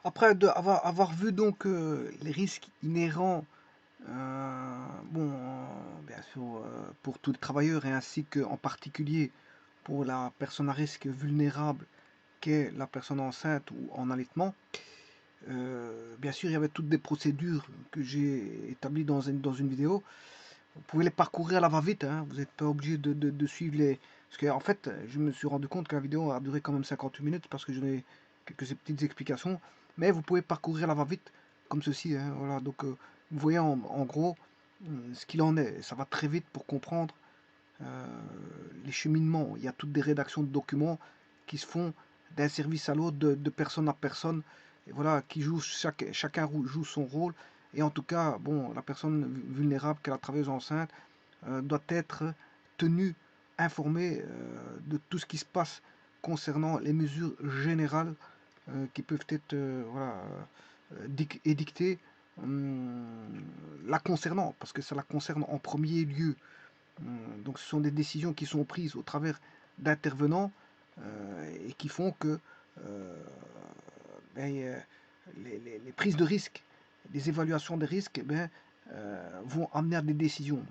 Après avoir vu donc les risques inhérents, bon, bien sûr, pour tous les travailleurs et ainsi qu'en particulier pour la personne à risque vulnérable qu'est la personne enceinte ou en allaitement. Bien sûr, il y avait toutes des procédures que j'ai établies dans une vidéo. Vous pouvez les parcourir à la va-vite, hein. Vous n'êtes pas obligé de suivre les... Parce qu'en fait, je me suis rendu compte que la vidéo a duré quand même 58 minutes parce que j'en ai quelques petites explications. Mais vous pouvez parcourir à la va-vite, comme ceci, hein, voilà. Donc, vous voyez en gros ce qu'il en est. Ça va très vite pour comprendre euh, les cheminements. Il y a toutes des rédactions de documents qui se font d'un service à l'autre, de personne à personne, et voilà, qui joue chacun joue son rôle. Et en tout cas, bon, la personne vulnérable, qu'est la travailleuse enceinte, doit être tenue informée de tout ce qui se passe concernant les mesures générales qui peuvent être voilà, édictées la concernant, parce que ça la concerne en premier lieu. Donc ce sont des décisions qui sont prises au travers d'intervenants et qui font que ben, les prises de risques, les évaluations des risques vont amener à des décisions.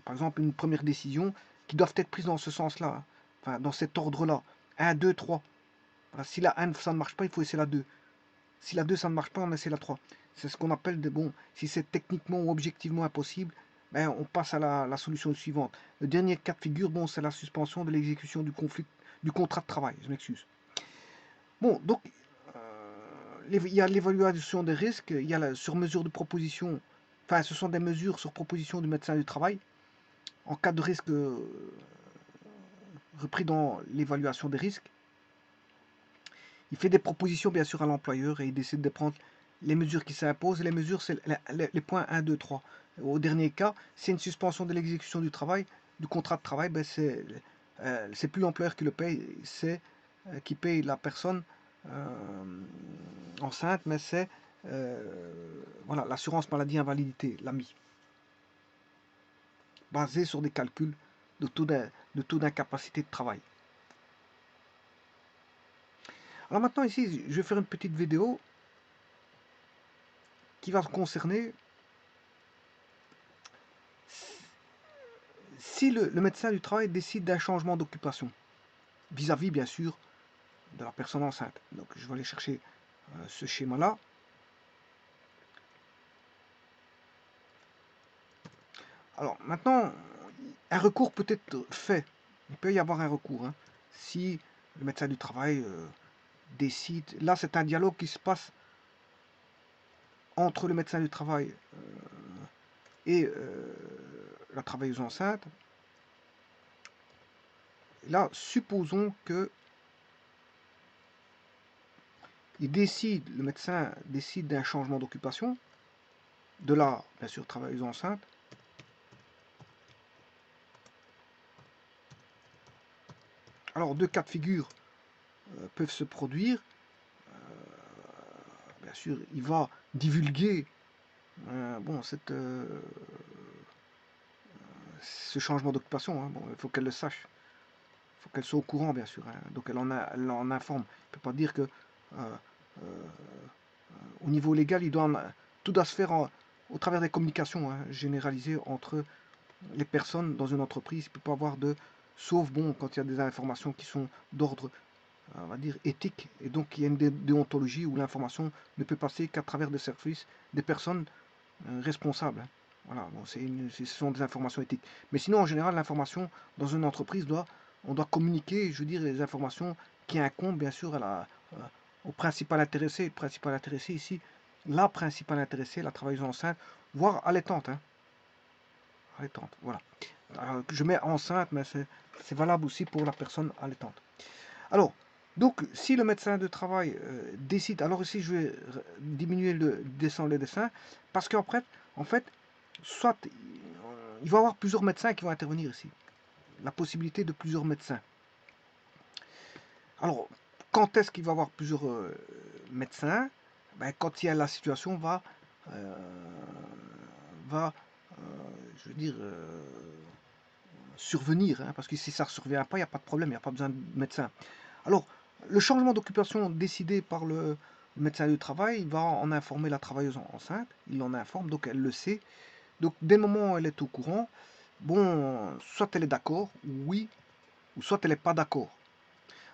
Par exemple, une première décision qui doivent être prises dans ce sens-là, hein, enfin, dans cet ordre-là. Un, 2, 3. Voilà, si la 1 ça ne marche pas, il faut essayer la 2. Si la 2 ça ne marche pas, on essaie la 3. C'est ce qu'on appelle de bon. Si c'est techniquement ou objectivement impossible, ben, on passe à la solution suivante. Le dernier cas de figure, bon, c'est la suspension de l'exécution du contrat de travail. Je m'excuse. Bon, donc il y a l'évaluation des risques, il y a la sur mesure de proposition. Enfin, ce sont des mesures sur proposition du médecin du travail en cas de risque repris dans l'évaluation des risques. Il fait des propositions, bien sûr, à l'employeur et il décide de prendre les mesures qui s'imposent. Et les mesures, c'est les points 1, 2, 3. Au dernier cas, c'est une suspension de l'exécution du travail, du contrat de travail, ben c'est plus l'employeur qui le paye, c'est qui paye la personne enceinte, mais c'est voilà, l'assurance maladie invalidité, l'AMI, basée sur des calculs de taux d'incapacité de travail. Alors maintenant ici, je vais faire une petite vidéo qui va concerner si le médecin du travail décide d'un changement d'occupation, vis-à-vis bien sûr de la personne enceinte. Donc je vais aller chercher ce schéma-là. Alors maintenant, un recours peut être fait. Il peut y avoir un recours. Hein, si le médecin du travail décide. Là, c'est un dialogue qui se passe entre le médecin du travail et la travailleuse enceinte. Et là, supposons que le médecin décide d'un changement d'occupation, de la, bien sûr, travailleuse enceinte. Alors, deux cas de figure peuvent se produire. Bien sûr, il va divulguer bon, ce changement d'occupation. Hein. Bon, il faut qu'elle le sache. Il faut qu'elle soit au courant, bien sûr. Hein. Donc, elle en informe. Il ne peut pas dire que au niveau légal, tout doit se faire au travers des communications hein, généralisées entre les personnes dans une entreprise. Il ne peut pas avoir de... Sauf, bon, quand il y a des informations qui sont d'ordre on va dire, éthique, et donc il y a une déontologie où l'information ne peut passer qu'à travers des services, des personnes responsables. Hein. Voilà, bon, ce sont des informations éthiques. Mais sinon, en général, l'information dans une entreprise on doit communiquer, je veux dire, les informations qui incombent, bien sûr, au principal intéressé. Le principal intéressé ici, la principale intéressée, la travailleuse enceinte, voire allaitante. Hein. Allaitante, voilà. Alors, je mets enceinte, mais c'est valable aussi pour la personne allaitante. Alors, donc, si le médecin de travail décide, alors ici je vais descendre le dessin, parce qu'après, en fait, soit il va y avoir plusieurs médecins qui vont intervenir ici. La possibilité de plusieurs médecins. Alors, quand est-ce qu'il va y avoir plusieurs médecins? Ben, quand il y a la situation euh, va je veux dire, survenir, hein, parce que si ça ne survient pas, il n'y a pas de problème, il n'y a pas besoin de médecin. Alors, le changement d'occupation décidé par Le médecin du travail, il va en informer la travailleuse enceinte, il en informe, donc elle le sait. Donc dès le moment où elle est au courant, bon, soit elle est d'accord, oui, ou soit elle n'est pas d'accord.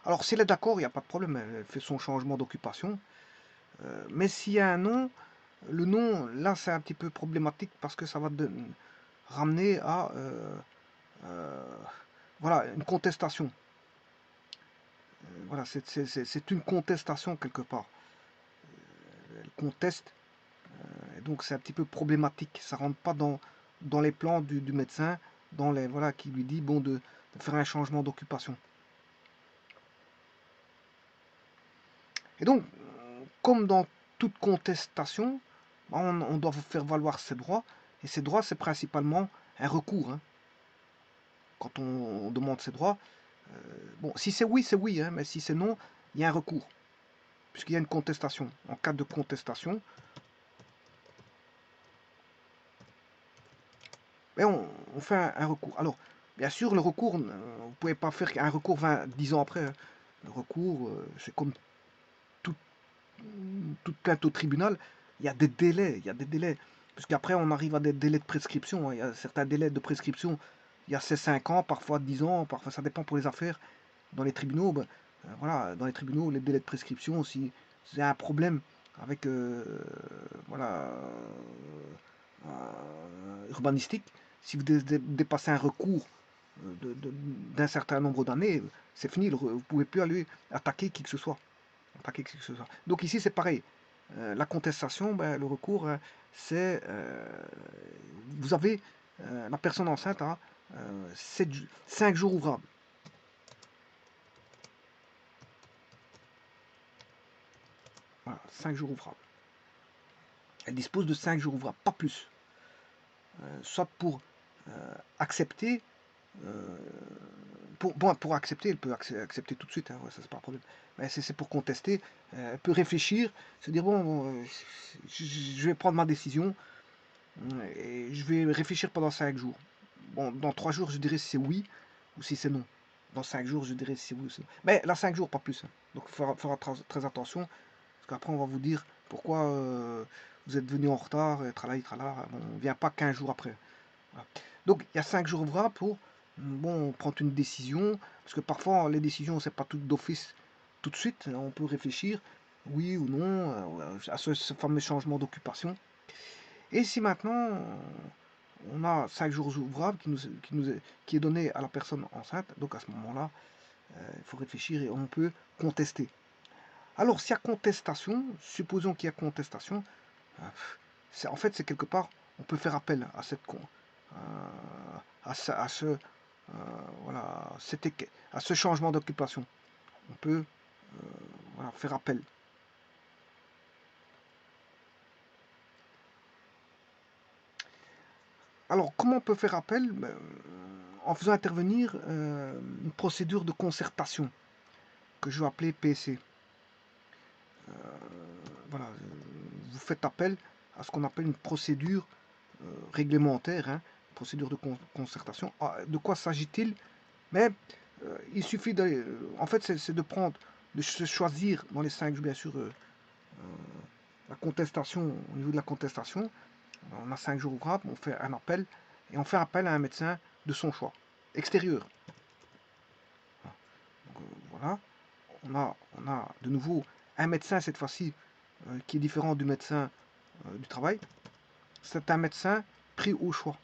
Alors si elle est d'accord, il n'y a pas de problème, elle fait son changement d'occupation. Mais s'il y a un non, le non, là c'est un petit peu problématique parce que ça va ramener à euh, voilà, une contestation. Voilà, c'est une contestation quelque part. Elle conteste, et donc c'est un petit peu problématique. Ça rentre pas dans les plans du médecin, dans les voilà, qui lui dit bon de faire un changement d'occupation. Et donc, comme dans toute contestation, on doit faire valoir ses droits. Et ses droits, c'est principalement un recours. Hein. Quand on demande ses droits, bon, si c'est oui, hein, mais si c'est non, il y a un recours. Puisqu'il y a une contestation. En cas de contestation, mais on fait un recours. Alors, bien sûr, le recours, vous ne pouvez pas faire un recours 10 ans après. Hein. Le recours, c'est comme tout, toute plainte au tribunal, il y a des délais, il y a des délais. Puisqu'après, on arrive à des délais de prescription. Hein. Il y a certains délais de prescription. Il y a ces 5 ans, parfois 10 ans, parfois ça dépend pour les affaires. Dans les tribunaux, ben, voilà, dans les tribunaux, les délais de prescription, si c'est un problème avec voilà, urbanistique, si vous dépassez un recours d'un certain nombre d'années, c'est fini, vous ne pouvez plus aller attaquer qui que ce soit. Donc ici, c'est pareil. La contestation, ben, le recours, c'est vous avez la personne enceinte a 5 jours ouvrables. Voilà, 5 jours ouvrables. Elle dispose de 5 jours ouvrables, pas plus. Soit pour accepter, euh, pour accepter, elle peut accepter tout de suite, hein, ouais, ça c'est pas un problème. Mais c'est pour contester, elle peut réfléchir, se dire bon, je vais prendre ma décision, et je vais réfléchir pendant 5 jours. Bon, dans 3 jours, je dirais si c'est oui ou si c'est non. Dans 5 jours, je dirais si c'est oui ou si c'est non. Mais là, 5 jours, pas plus. Hein. Donc, il faudra très attention. Parce qu'après, on va vous dire pourquoi vous êtes venu en retard, tralala, tralala. Bon, on ne vient pas 15 jours après. Voilà. Donc, il y a 5 jours ouvrables pour bon, prendre une décision. Parce que parfois, les décisions, c'est pas tout d'office tout de suite. On peut réfléchir, oui ou non, à ce fameux changement d'occupation. Et si maintenant on a 5 jours ouvrables qui est donné à la personne enceinte, donc à ce moment-là, il faut réfléchir et on peut contester. Alors s'il y a contestation, supposons qu'il y a contestation, en fait c'est quelque part, on peut faire appel à cette à ce voilà, à ce changement d'occupation. On peut voilà, faire appel. Alors, comment on peut faire appel? En faisant intervenir une procédure de concertation que je vais appeler PC. Voilà, vous faites appel à ce qu'on appelle une procédure réglementaire, hein, procédure de concertation. Ah, de quoi s'agit-il? Mais il suffit de, en fait, c'est de prendre, de se choisir dans les 5, bien sûr, la contestation, au niveau de la contestation, on a 5 jours ouvrables, on fait un appel, et on fait appel à un médecin de son choix, extérieur. Donc, voilà, on a de nouveau un médecin cette fois-ci qui est différent du médecin du travail. C'est un médecin pris au choix.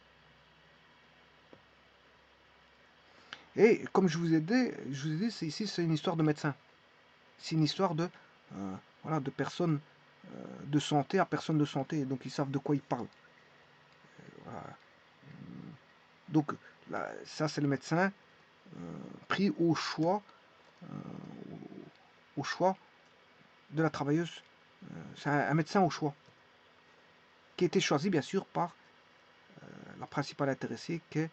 Et comme je vous ai dit, ici c'est une histoire de médecin. C'est une histoire de voilà, de personnes de santé à personnes de santé, donc ils savent de quoi ils parlent. Voilà. Donc là, ça c'est le médecin pris au choix de la travailleuse. C'est un médecin au choix qui a été choisi bien sûr par la principale intéressée qui est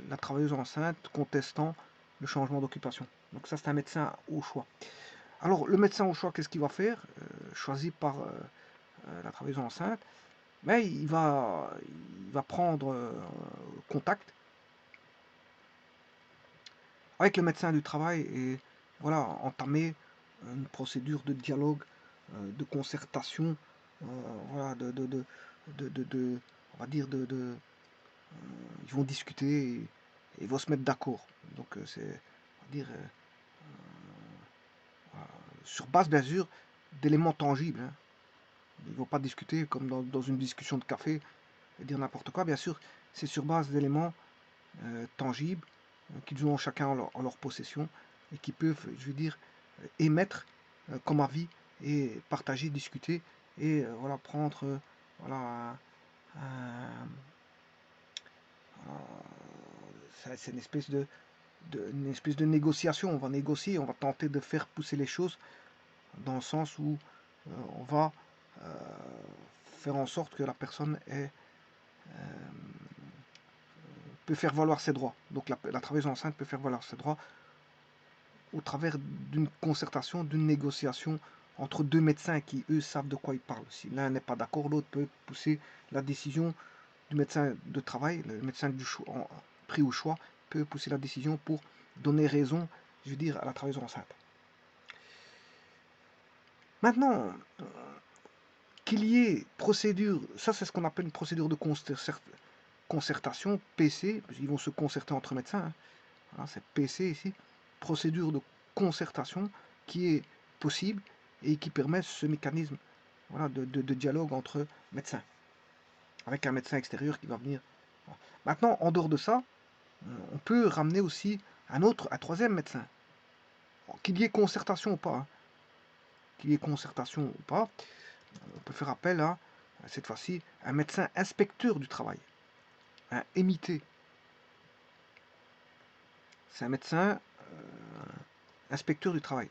la travailleuse enceinte contestant le changement d'occupation. Donc ça c'est un médecin au choix. Alors le médecin au choix, qu'est-ce qu'il va faire? Choisi par la travailleuse enceinte, mais il va prendre contact avec le médecin du travail et voilà, entamer une procédure de dialogue de concertation, voilà, on va dire, ils vont discuter et ils vont se mettre d'accord. Donc, c'est, on va dire, sur base, bien sûr, d'éléments tangibles, hein. Ils ne vont pas discuter comme dans une discussion de café et dire n'importe quoi. Bien sûr, c'est sur base d'éléments tangibles qu'ils ont chacun en leur possession et qui peuvent, je veux dire, émettre comme avis et partager, discuter et voilà, prendre voilà, c'est une espèce de négociation. On va négocier, on va tenter de faire pousser les choses dans le sens où on va euh, faire en sorte que la personne peut faire valoir ses droits. Donc la travailleuse enceinte peut faire valoir ses droits au travers d'une concertation, d'une négociation entre deux médecins qui, eux, savent de quoi ils parlent. Si l'un n'est pas d'accord, l'autre peut pousser la décision du médecin de travail, le médecin du choix, pris au choix, peut pousser la décision pour donner raison, je veux dire, à la travailleuse enceinte. Maintenant, qu'il y ait procédure, ça c'est ce qu'on appelle une procédure de concertation, PC, ils vont se concerter entre médecins, hein. Voilà, c'est PC ici, procédure de concertation qui est possible et qui permet ce mécanisme voilà, de dialogue entre médecins, avec un médecin extérieur qui va venir. Voilà. Maintenant, en dehors de ça, on peut ramener aussi un troisième médecin. Qu'il y ait concertation ou pas, hein, qu'il y ait concertation ou pas, on peut faire appel à, cette fois-ci, un médecin inspecteur du travail, un MIT. C'est un médecin inspecteur du travail.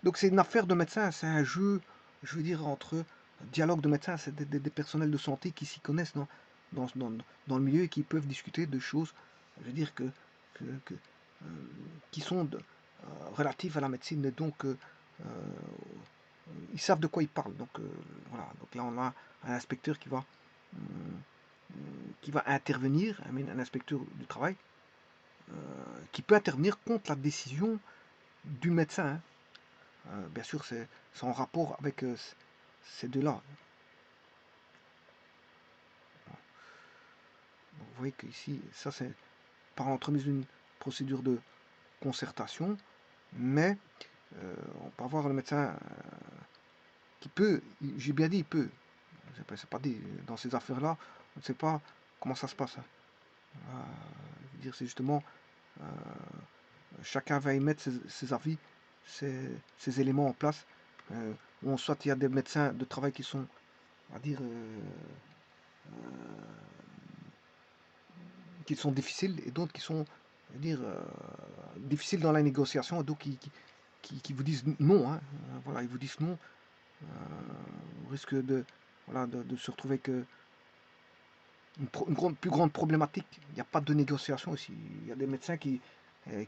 Donc c'est une affaire de médecin, c'est un jeu, je veux dire, entre dialogue de médecins, c'est des personnels de santé qui s'y connaissent dans le milieu et qui peuvent discuter de choses, je veux dire, qui sont relatives à la médecine. Et donc, ils savent de quoi ils parlent. Donc, voilà. Donc là, on a un inspecteur qui va intervenir, un inspecteur du travail, qui peut intervenir contre la décision du médecin, hein. Bien sûr, c'est en rapport avec ces deux-là. Vous voyez qu'ici, ça c'est par l'entremise d'une procédure de concertation, mais on peut avoir le médecin qui peut, j'ai bien dit il peut, c'est pas dit, dans ces affaires-là, on ne sait pas comment ça se passe, hein. Dire, c'est justement, euh, chacun va émettre ses avis, ses éléments en place. Soit il y a des médecins de travail qui sont, on va dire, qui sont difficiles et d'autres qui sont, je veux dire, difficiles dans la négociation, d'autres qui vous disent non, hein. Voilà, ils vous disent non. On risque voilà, de se retrouver avec une plus grande problématique. Il n'y a pas de négociation ici. Il y a des médecins qui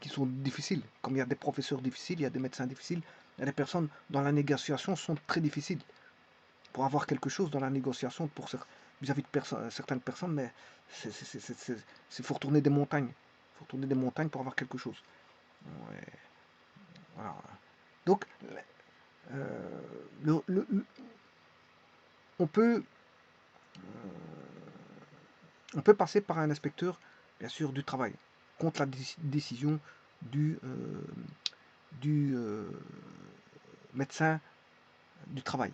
sont difficiles. Comme il y a des professeurs difficiles, il y a des médecins difficiles. Il y a des personnes dans la négociation sont très difficiles. Pour avoir quelque chose dans la négociation vis-à-vis de certaines personnes, mais il faut retourner des montagnes. Il faut retourner des montagnes pour avoir quelque chose. Ouais, voilà. Donc, euh, on peut on peut passer par un inspecteur, bien sûr, du travail, contre la décision du, euh, du médecin du travail.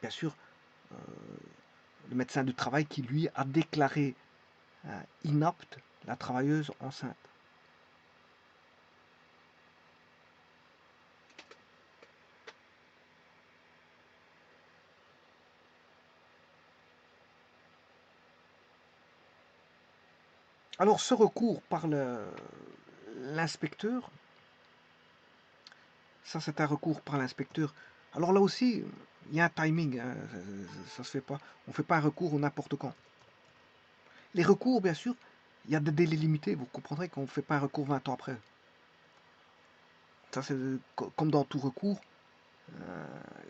Bien sûr, euh, le médecin du travail qui, lui, a déclaré inapte la travailleuse enceinte. Alors, ce recours par l'inspecteur, ça c'est un recours par l'inspecteur. Alors là aussi, il y a un timing, hein, ça se fait pas. On ne fait pas un recours n'importe quand. Les recours, bien sûr, il y a des délais limités. Vous comprendrez qu'on ne fait pas un recours 20 ans après. Ça, c'est comme dans tout recours.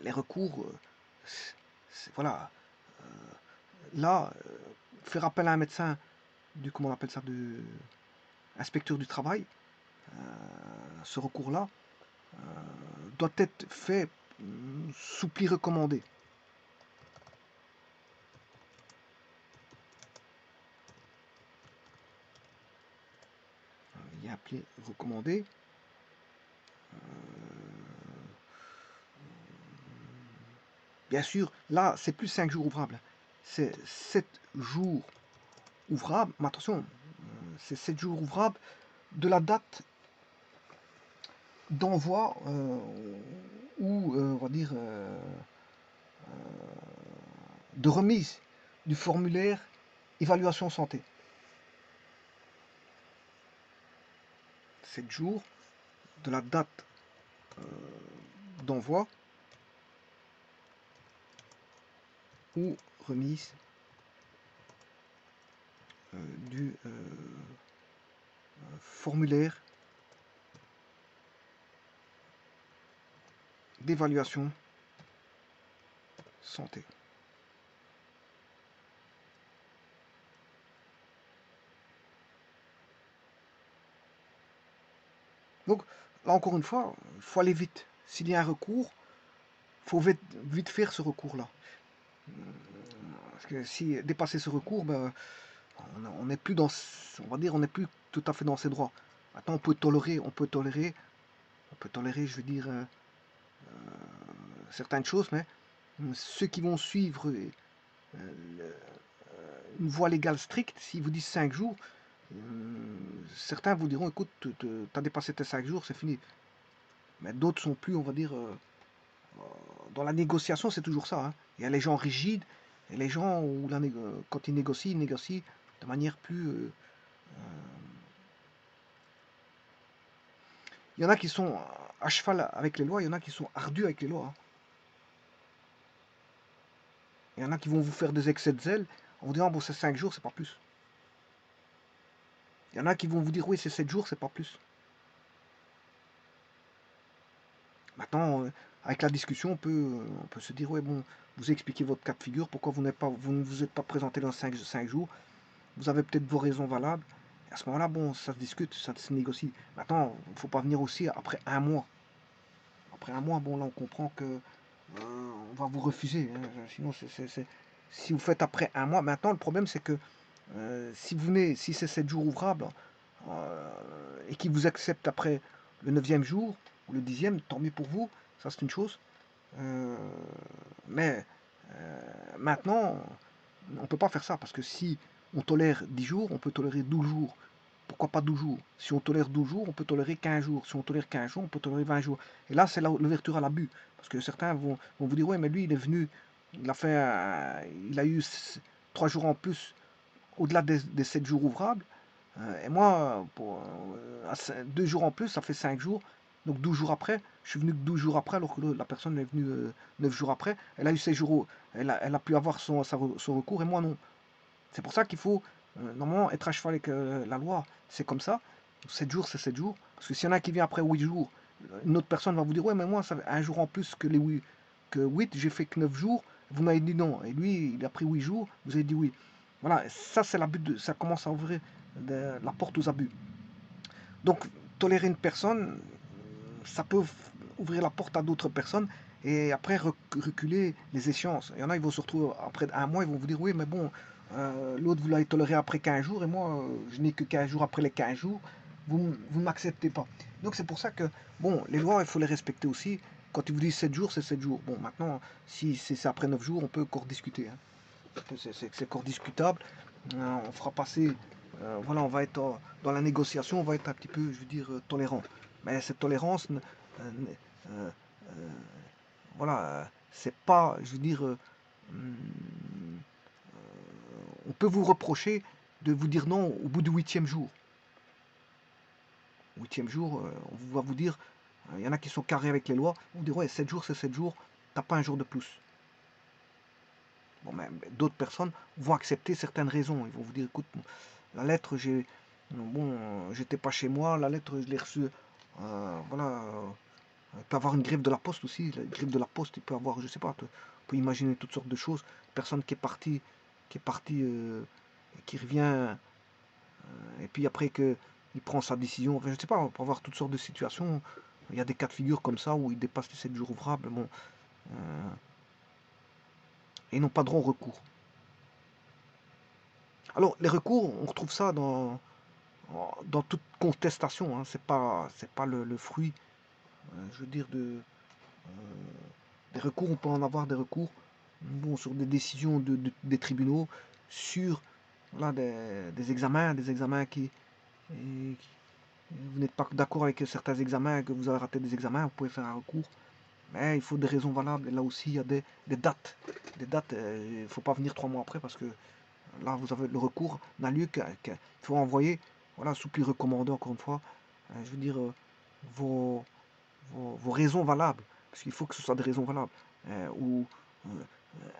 Les recours, voilà. Là, faire appel à un médecin du, comment on appelle ça, de inspecteur du travail, ce recours-là, doit être fait sous pli recommandé. Il y a un pli recommandé. Bien sûr, là, c'est plus 5 jours ouvrables. C'est 7 jours ouvrables. Mais attention, c'est 7 jours ouvrables de la date d'envoi ou, on va dire, de remise du formulaire évaluation santé. 7 jours de la date d'envoi ou remise du formulaire d'évaluation santé. Donc, là encore une fois, il faut aller vite. S'il y a un recours, il faut vite faire ce recours-là. Parce que si dépasser ce recours, ben, on n'est plus dans, on va dire, on n'est plus tout à fait dans ses droits. Maintenant, on peut tolérer, je veux dire, certaines choses, mais ceux qui vont suivre une voie légale stricte, s'ils vous disent 5 jours, certains vous diront, écoute, tu as dépassé tes 5 jours, c'est fini. Mais d'autres sont plus, on va dire, dans la négociation, c'est toujours ça. Hein. Il y a les gens rigides et les gens où quand ils négocient de manière plus... il y en a qui sont à cheval avec les lois, il y en a qui sont ardus avec les lois. Hein. Il y en a qui vont vous faire des excès de zèle en vous disant, bon, c'est 5 jours, c'est pas plus. Il y en a qui vont vous dire, oui, c'est 7 jours, c'est pas plus. Maintenant, avec la discussion, on peut se dire, ouais, bon, vous expliquez votre cas de figure, pourquoi vous ne vous êtes pas présenté dans 5 jours. Vous avez peut-être vos raisons valables. Et à ce moment-là, bon, ça se discute, ça se négocie. Maintenant, il ne faut pas venir aussi après un mois. Après un mois, bon, là, on comprend que on va vous refuser. Hein. Sinon, si vous faites après un mois, maintenant, le problème, c'est que si c'est 7 jours ouvrables et qu'ils vous acceptent après le 9e jour ou le 10e, tant mieux pour vous. Ça, c'est une chose. Mais maintenant, on ne peut pas faire ça parce que si on tolère 10 jours, on peut tolérer 12 jours. Pourquoi pas 12 jours? Si on tolère 12 jours, on peut tolérer 15 jours. Si on tolère 15 jours, on peut tolérer 20 jours. Et là, c'est l'ouverture à l'abus. Parce que certains vont vous dire, ouais, mais lui, il est venu, il a eu 3 jours en plus au-delà des 7 jours ouvrables. Et moi, pour 2 jours en plus, ça fait 5 jours. Donc 12 jours après, je suis venu que 12 jours après, alors que la personne est venue 9 jours après. Elle a eu 16 jours, elle a pu avoir son recours, et moi non. C'est pour ça qu'il faut normalement être à cheval avec la loi. C'est comme ça. 7 jours, c'est 7 jours. Parce que s'il y en a qui vient après 8 jours, une autre personne va vous dire, ouais, mais moi, ça fait un jour en plus que les 8, j'ai fait que 9 jours. Vous m'avez dit non. Et lui, il a pris 8 jours, vous avez dit oui. Voilà, ça c'est l'abus, ça commence à ouvrir la porte aux abus. Donc, tolérer une personne, ça peut ouvrir la porte à d'autres personnes et après reculer les échéances. Il y en a, ils vont se retrouver après un mois, ils vont vous dire, oui, mais bon, l'autre, vous l'avez toléré après 15 jours et moi, je n'ai que 15 jours après les 15 jours, vous ne m'acceptez pas. Donc, c'est pour ça que, bon, les lois, il faut les respecter aussi. Quand ils vous disent 7 jours, c'est 7 jours. Bon, maintenant, si c'est après 9 jours, on peut encore discuter. Hein. C'est encore discutable. On fera passer, voilà, on va être dans la négociation, on va être un petit peu, je veux dire, tolérant. Mais cette tolérance, voilà, c'est pas, je veux dire, on peut vous reprocher de vous dire non au bout du 8e jour. 8e jour, on va vous dire, il y en a qui sont carrés avec les lois, on vous dit ouais, 7 jours c'est 7 jours, t'as pas un jour de plus. Bon, mais d'autres personnes vont accepter certaines raisons. Ils vont vous dire, écoute, la lettre, j'étais pas chez moi, la lettre, je l'ai reçue, voilà, il peut avoir une griffe de la poste aussi, la griffe de la poste, il peut avoir, je sais pas, on peut imaginer toutes sortes de choses. Personne qui est partie et qui revient, et puis après que il prend sa décision. Enfin, je ne sais pas, on peut avoir toutes sortes de situations. Il y a des cas de figure comme ça où il dépasse les 7 jours ouvrables, bon, et ils n'ont pas droit au recours. Alors, les recours, on retrouve ça dans toute contestation, hein. C'est pas le fruit, je veux dire, des recours. On peut en avoir des recours, bon, sur des décisions des tribunaux, sur voilà, des examens vous n'êtes pas d'accord avec certains examens, que vous avez raté des examens, vous pouvez faire un recours. Mais il faut des raisons valables. Et là aussi, il y a des dates. Des dates, il ne faut pas venir 3 mois après parce que là, vous avez le recours n'a lieu qu'il faut envoyer, voilà, sous pli recommandé, encore une fois, je veux dire, vos, vos raisons valables. Parce qu'il faut que ce soit des raisons valables. Ou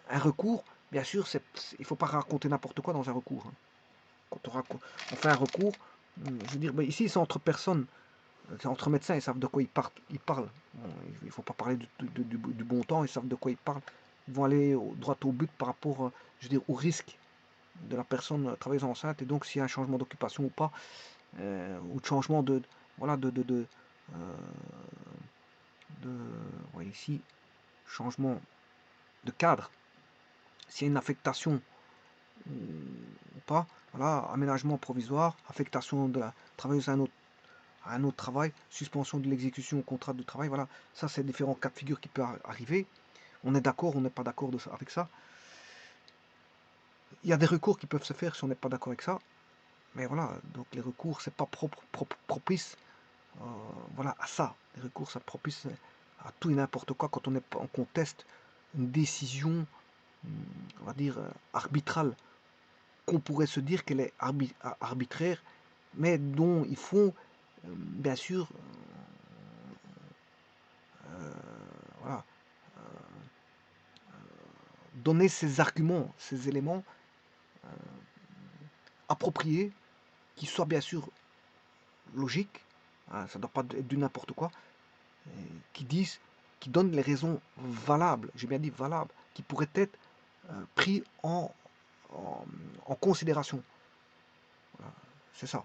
un recours, bien sûr, il ne faut pas raconter n'importe quoi dans un recours, hein. Quand on fait un recours, je veux dire, ben ici, c'est entre personnes. C'est entre médecins, ils savent de quoi ils parlent. Bon, il ne faut pas parler du bon temps, ils savent de quoi ils parlent. Ils vont aller droit au but par rapport, je veux dire, au risque de la personne travailleuse enceinte, et donc s'il y a un changement d'occupation ou pas, ou de changement voilà, euh, ouais, ici, changement de cadre, s'il y a une affectation ou pas, voilà, aménagement provisoire, affectation de la travailleuse à un autre travail, suspension de l'exécution au contrat de travail, voilà, ça c'est différents cas de figure qui peuvent arriver. On est d'accord, on n'est pas d'accord avec ça. Il y a des recours qui peuvent se faire si on n'est pas d'accord avec ça, mais voilà, donc les recours, c'est pas propice, voilà, à ça. Les recours, ça propice à tout et n'importe quoi quand on conteste une décision, on va dire, arbitrale, qu'on pourrait se dire qu'elle est arbitraire, mais dont il faut, bien sûr, voilà, donner ces arguments, ces éléments appropriés, qui soient bien sûr logiques, hein, ça ne doit pas être du n'importe quoi, qui disent, qui donnent les raisons valables, j'ai bien dit valables, qui pourraient être pris en, en considération. Voilà, c'est ça.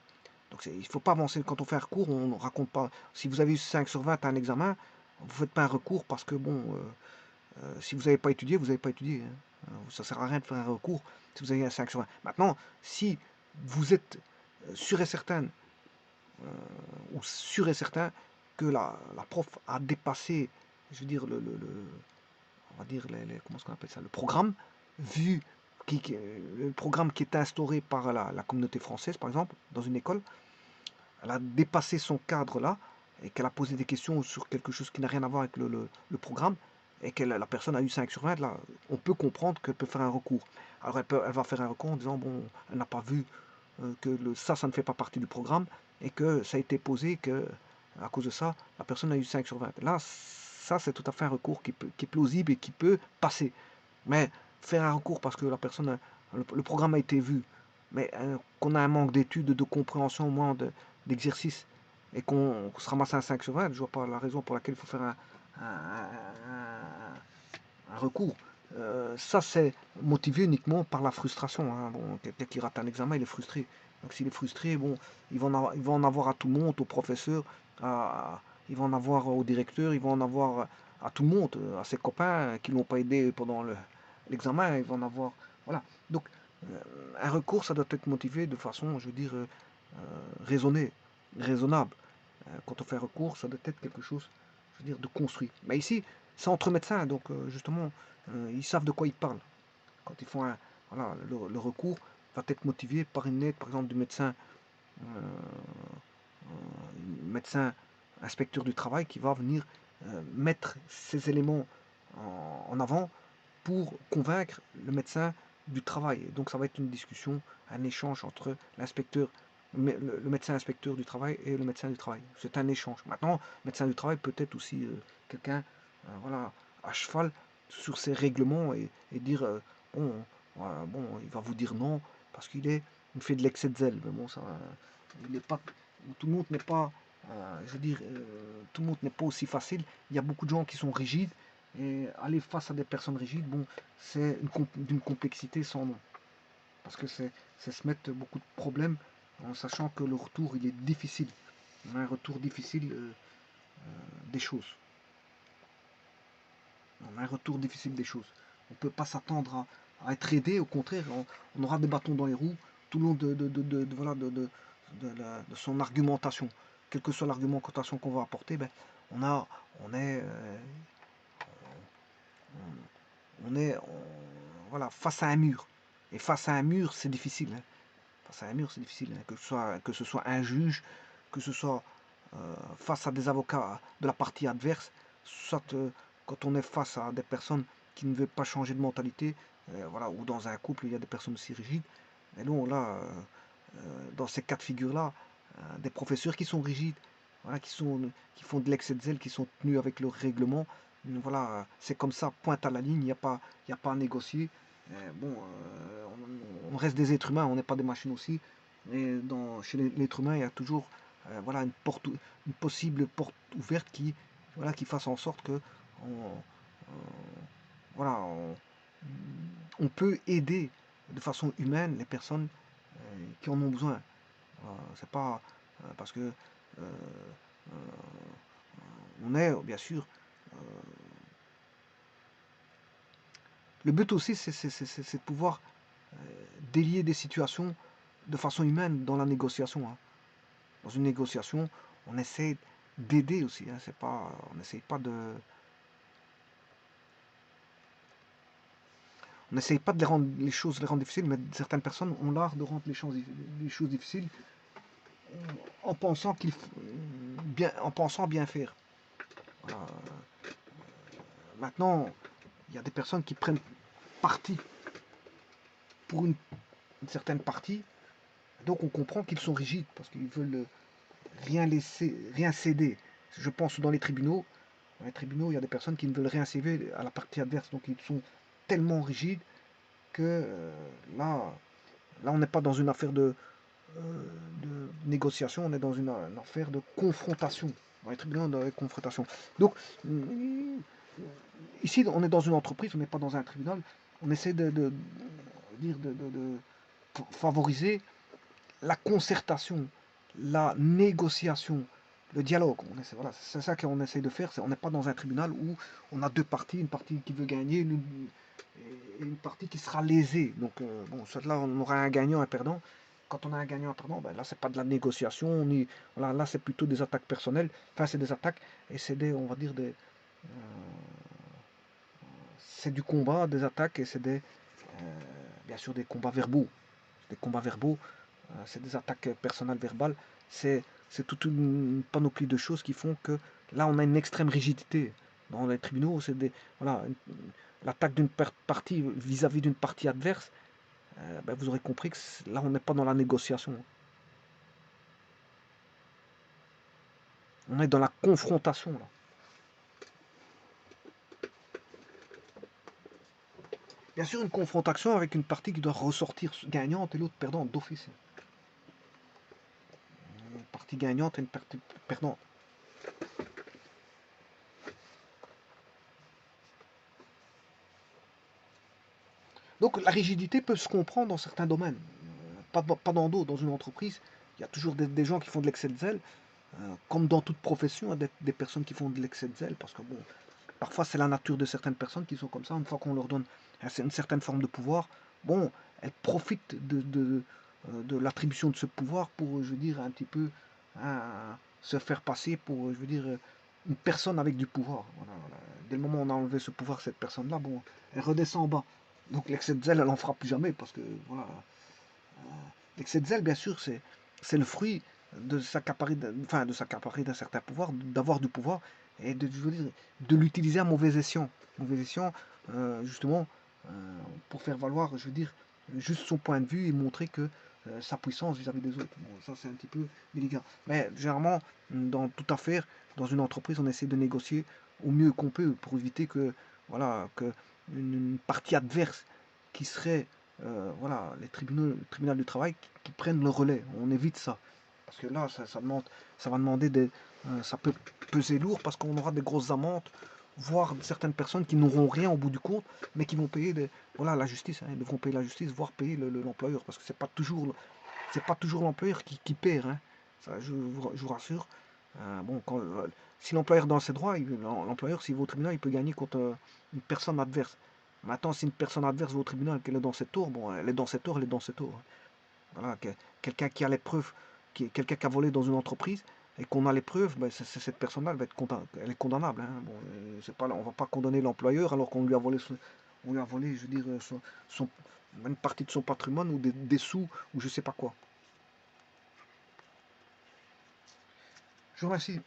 Donc il ne faut pas avancer. Quand on fait un recours, on ne raconte pas. Si vous avez eu 5 sur 20 à un examen, vous ne faites pas un recours parce que, bon, si vous n'avez pas étudié, vous n'avez pas étudié, hein. Ça ne sert à rien de faire un recours si vous avez un 5 sur 20. Maintenant, si vous êtes sûr et certain, ou sûr et certain que la prof a dépassé, je veux dire, on va dire, comment est-ce qu'on appelle ça, le programme, vu le programme qui est instauré par la communauté française, par exemple, dans une école, elle a dépassé son cadre là, et qu'elle a posé des questions sur quelque chose qui n'a rien à voir avec le programme, et que la personne a eu 5 sur 20, là, on peut comprendre qu'elle peut faire un recours. Alors elle va faire un recours en disant, bon, elle n'a pas vu que ça ne fait pas partie du programme, et que ça a été posé que, à cause de ça, la personne a eu 5 sur 20. Là, ça, c'est tout à fait un recours qui est plausible et qui peut passer. Mais faire un recours parce que la personne, le programme a été vu, mais qu'on a un manque d'études, de compréhension au moins d'exercice, et qu'on se ramasse un 5 sur 20, je ne vois pas la raison pour laquelle il faut faire un recours. Ça, c'est motivé uniquement par la frustration, hein. Bon, quelqu'un qui rate un examen, il est frustré. Donc s'il est frustré, bon, il va en avoir à tout le monde, au professeur, il va en avoir au directeur, il va en avoir à tout le monde, à ses copains qui ne l'ont pas aidé pendant l'examen, il va en avoir. Voilà. Donc, un recours, ça doit être motivé de façon, je veux dire, raisonnée, raisonnable. Quand on fait un recours, ça doit être quelque chose, je veux dire, de construit. Mais ici, c'est entre médecins, donc justement, ils savent de quoi ils parlent. Quand ils font voilà, le recours va être motivé par une aide, par exemple, du médecin, médecin inspecteur du travail qui va venir mettre ces éléments en avant pour convaincre le médecin du travail. Et donc ça va être une discussion, un échange entre le médecin inspecteur du travail et le médecin du travail. C'est un échange. Maintenant, le médecin du travail peut être aussi quelqu'un, voilà, à cheval sur ses règlements, et dire bon, voilà, bon, il va vous dire non parce il fait de l'excès de zèle. Mais bon, ça, il n'est pas, tout le monde n'est pas, je veux dire, tout le monde n'est pas aussi facile. Il y a beaucoup de gens qui sont rigides, et aller face à des personnes rigides, bon, c'est d'une complexité sans nom. parce que c'est se mettre beaucoup de problèmes en sachant que le retour il est difficile. On a un retour difficile des choses. On a un retour difficile des choses. On ne peut pas s'attendre à être aidé, au contraire, on aura des bâtons dans les roues tout le long voilà, de son argumentation. Quelle que soit l'argumentation qu'on va apporter, ben, on, a, on est, on est voilà, face à un mur. Et face à un mur, c'est difficile. Hein. Face à un mur, c'est difficile. Hein. Que ce soit un juge, que ce soit face à des avocats de la partie adverse, soit quand on est face à des personnes qui ne veulent pas changer de mentalité, voilà, ou dans un couple, il y a des personnes aussi rigides. Et non, là, dans ces cas de figure-là, des professeurs qui sont rigides, voilà, qui font de l'excès de zèle, qui sont tenus avec leur règlement. Voilà, c'est comme ça, pointe à la ligne, il y a pas à négocier. Bon, on reste des êtres humains, on n'est pas des machines aussi. Et chez l'être humain, il y a toujours voilà, une possible porte ouverte voilà, qui fasse en sorte que voilà, on peut aider de façon humaine les personnes qui en ont besoin. C'est pas parce que on est, bien sûr, le but aussi, c'est de pouvoir délier des situations de façon humaine dans la négociation. Hein. Dans une négociation, on essaie d'aider aussi. Hein. C'est pas, on n'essaye pas de, on n'essaye pas de les choses les rendre difficiles, mais certaines personnes ont l'art de rendre les choses difficiles en pensant en pensant bien faire. Voilà. Maintenant, il y a des personnes qui prennent parti pour une certaine partie, donc on comprend qu'ils sont rigides parce qu'ils veulent rien laisser, rien céder. Je pense dans les tribunaux. Dans les tribunaux, il y a des personnes qui ne veulent rien céder à la partie adverse, donc ils sont tellement rigides que là, on n'est pas dans une affaire de négociation, on est dans une affaire de confrontation. Dans les tribunaux, dans les confrontations. Donc, ici, on est dans une entreprise, on n'est pas dans un tribunal. On essaie de favoriser la concertation, la négociation, le dialogue. Voilà, c'est ça qu'on essaie de faire. On n'est pas dans un tribunal où on a deux parties, une partie qui veut gagner et une partie qui sera lésée. Donc, bon, là, on aura un gagnant et un perdant. Quand on a un gagnant et un perdant, ben là, c'est pas de la négociation, voilà, là, c'est plutôt des attaques personnelles. Enfin, c'est des attaques et c'est on va dire, c'est du combat, des attaques et c'est bien sûr, des combats verbaux. Des combats verbaux, c'est des attaques personnelles verbales. C'est toute une panoplie de choses qui font que là, on a une extrême rigidité. Dans les tribunaux, c'est voilà, l'attaque d'une partie vis-à-vis d'une partie adverse. Ben, vous aurez compris que là, on n'est pas dans la négociation. On est dans la confrontation. Là. Bien sûr, une confrontation avec une partie qui doit ressortir gagnante et l'autre perdante d'office. Une partie gagnante et une partie perdante. Donc la rigidité peut se comprendre dans certains domaines, pas dans d'autres. Dans une entreprise, il y a toujours des gens qui font de l'excès de zèle, comme dans toute profession, il y a des personnes qui font de l'excès de zèle, parce que bon, parfois c'est la nature de certaines personnes qui sont comme ça, une fois qu'on leur donne une certaine forme de pouvoir, bon, elles profitent de l'attribution de ce pouvoir pour, je veux dire, un petit peu hein, se faire passer pour, je veux dire, une personne avec du pouvoir. Voilà, voilà. Dès le moment où on a enlevé ce pouvoir, cette personne-là, bon, elle redescend en bas. Donc l'excès de zèle, elle n'en fera plus jamais, parce que, voilà, l'excès de zèle, bien sûr, c'est le fruit de s'accaparer d'un certain pouvoir, d'avoir du pouvoir, et je veux dire, de l'utiliser à mauvais escient. Mauvais escient, justement, euh, pour faire valoir, je veux dire, juste son point de vue et montrer que sa puissance vis-à-vis des autres. Bon, ça, c'est un petit peu délicat. Mais généralement, dans toute affaire, dans une entreprise, on essaie de négocier au mieux qu'on peut pour éviter que, voilà, que une partie adverse qui serait voilà, les tribunaux, le tribunal du travail qui prennent le relais. On évite ça. Parce que là, ça va demander ça peut peser lourd parce qu'on aura des grosses amendes voire certaines personnes qui n'auront rien au bout du compte, mais qui vont payer voilà, la justice, hein, ils devront payer la justice, voire payer l'employeur, parce que c'est pas toujours l'employeur qui perd, hein. Ça, je vous rassure. Bon, si l'employeur est dans ses droits, l'employeur, s'il va au tribunal, il peut gagner contre une personne adverse. Maintenant, si une personne adverse va au tribunal, qu'elle est dans ses torts, bon, elle est dans ses torts, elle est dans ses torts, hein. Voilà, quelqu'un qui a les preuves, quelqu'un qui a volé dans une entreprise, et qu'on a les preuves, ben, cette personne-là, elle va être elle est condamnable, hein. Bon, c'est pas, on va pas condamner l'employeur alors qu'on lui a volé, on lui a volé, je veux dire, son- une partie de son patrimoine ou des sous ou je sais pas quoi. Je vous remercie.